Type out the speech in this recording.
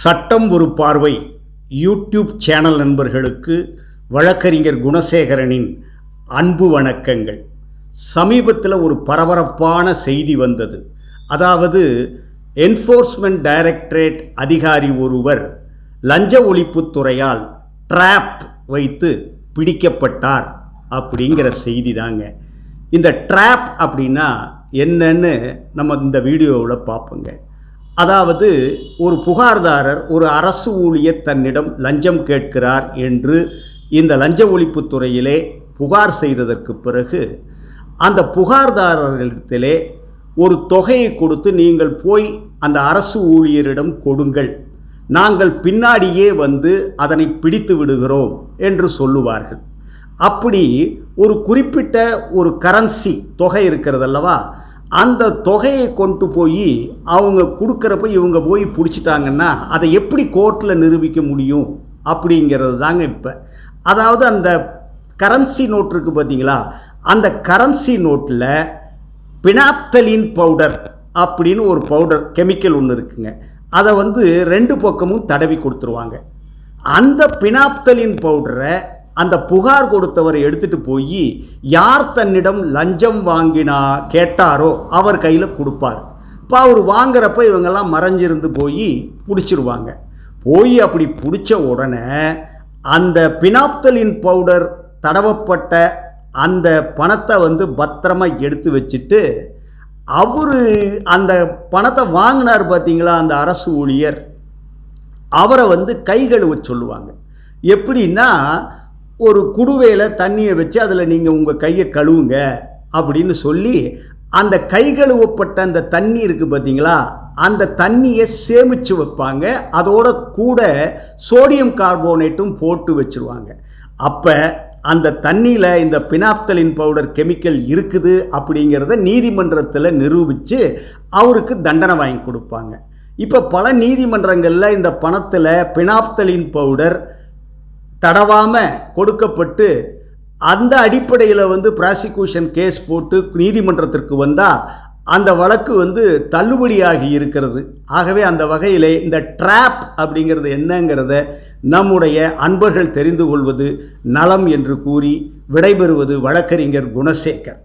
சட்டம் ஒரு பார்வை யூடியூப் சேனல் நண்பர்களுக்கு வழக்கறிஞர் குணசேகரனின் அன்பு வணக்கங்கள். சமீபத்தில் ஒரு பரபரப்பான செய்தி வந்தது. அதாவது என்ஃபோர்ஸ்மெண்ட் டைரக்டரேட் அதிகாரி ஒருவர் லஞ்ச ஒழிப்புத்துறையால் ட்ராப் வைத்து பிடிக்கப்பட்டார் அப்படிங்கிற செய்தி தாங்க. இந்த ட்ராப் அப்படின்னா என்னன்னு நம்ம இந்த வீடியோவில் பார்ப்போங்க. அதாவது ஒரு புகார்தாரர் ஒரு அரசு ஊழியர் தன்னிடம் லஞ்சம் கேட்கிறார் என்று இந்த லஞ்ச ஒழிப்புத்துறையிலே புகார் செய்ததற்கு பிறகு அந்த புகார்தாரர்களிடத்திலே ஒரு தொகையை கொடுத்து நீங்கள் போய் அந்த அரசு ஊழியரிடம் கொடுங்கள், நாங்கள் பின்னாடியே வந்து அதனை பிடித்து விடுகிறோம் என்று சொல்லுவார்கள். அப்படி ஒரு குறிப்பிட்ட ஒரு கரன்சி தொகை இருக்கிறதல்லவா, அந்த தொகையை கொண்டு போய் அவங்க கொடுக்குறப்ப இவங்க போய் பிடிச்சிட்டாங்கன்னா அதை எப்படி கோர்ட்டில் நிரூபிக்க முடியும் அப்படிங்கிறது தாங்க இப்போ. அதாவது அந்த கரன்சி நோட் இருக்குது பார்த்தீங்களா, அந்த கரன்சி நோட்டில் பினாப்தலின் பவுடர் அப்படின்னு ஒரு பவுடர் கெமிக்கல் ஒன்று இருக்குங்க. அதை ரெண்டு பக்கமும் தடவி கொடுத்துருவாங்க. அந்த பினாப்தலின் பவுடரை அந்த புகார் கொடுத்தவரை எடுத்துகிட்டு போய் யார் தன்னிடம் லஞ்சம் கேட்டாரோ அவர் கையில் கொடுப்பார். இப்போ அவர் வாங்குறப்ப இவங்கெல்லாம் மறைஞ்சிருந்து போய் பிடிச்சிருவாங்க. போய் அப்படி பிடிச்ச உடனே அந்த பினாப்தலின் பவுடர் தடவப்பட்ட அந்த பணத்தை பத்திரமாக எடுத்து வச்சுட்டு அவர் அந்த பணத்தை வாங்கினார் பார்த்தீங்களா, அந்த அரசு ஊழியர், அவரை கை கழுவ சொல்லுவாங்க. எப்படின்னா, ஒரு குடுவையில் தண்ணியை வச்சு அதில் நீங்கள் உங்கள் கையை கழுவுங்க அப்படின்னு சொல்லி அந்த கை கழுவப்பட்ட அந்த தண்ணி இருக்குது பார்த்தீங்களா, அந்த தண்ணியை சேமித்து வைப்பாங்க. அதோட கூட சோடியம் கார்போனேட்டும் போட்டு வச்சுருவாங்க. அப்போ அந்த தண்ணியில் இந்த பினாப்தலின் பவுடர் கெமிக்கல் இருக்குது அப்படிங்கிறத நீதிமன்றத்தில் நிரூபித்து அவருக்கு தண்டனை வாங்கி கொடுப்பாங்க. இப்போ பல நீதிமன்றங்களில் இந்த பணத்தில் பினாப்தலின் பவுடர் தடவாமல் கொடுக்கப்பட்டு அந்த அடிப்படையில் ப்ராசிக்யூஷன் கேஸ் போட்டு நீதிமன்றத்திற்கு வந்தால் அந்த வழக்கு தள்ளுபடியாகி இருக்கிறது. ஆகவே அந்த வகையிலே இந்த ட்ராப் அப்படிங்கிறது என்னங்கிறத நம்முடைய அன்பர்கள் தெரிந்து கொள்வது நலம் என்று கூறி விடைபெறுவது வழக்கறிஞர் குணசேகர்.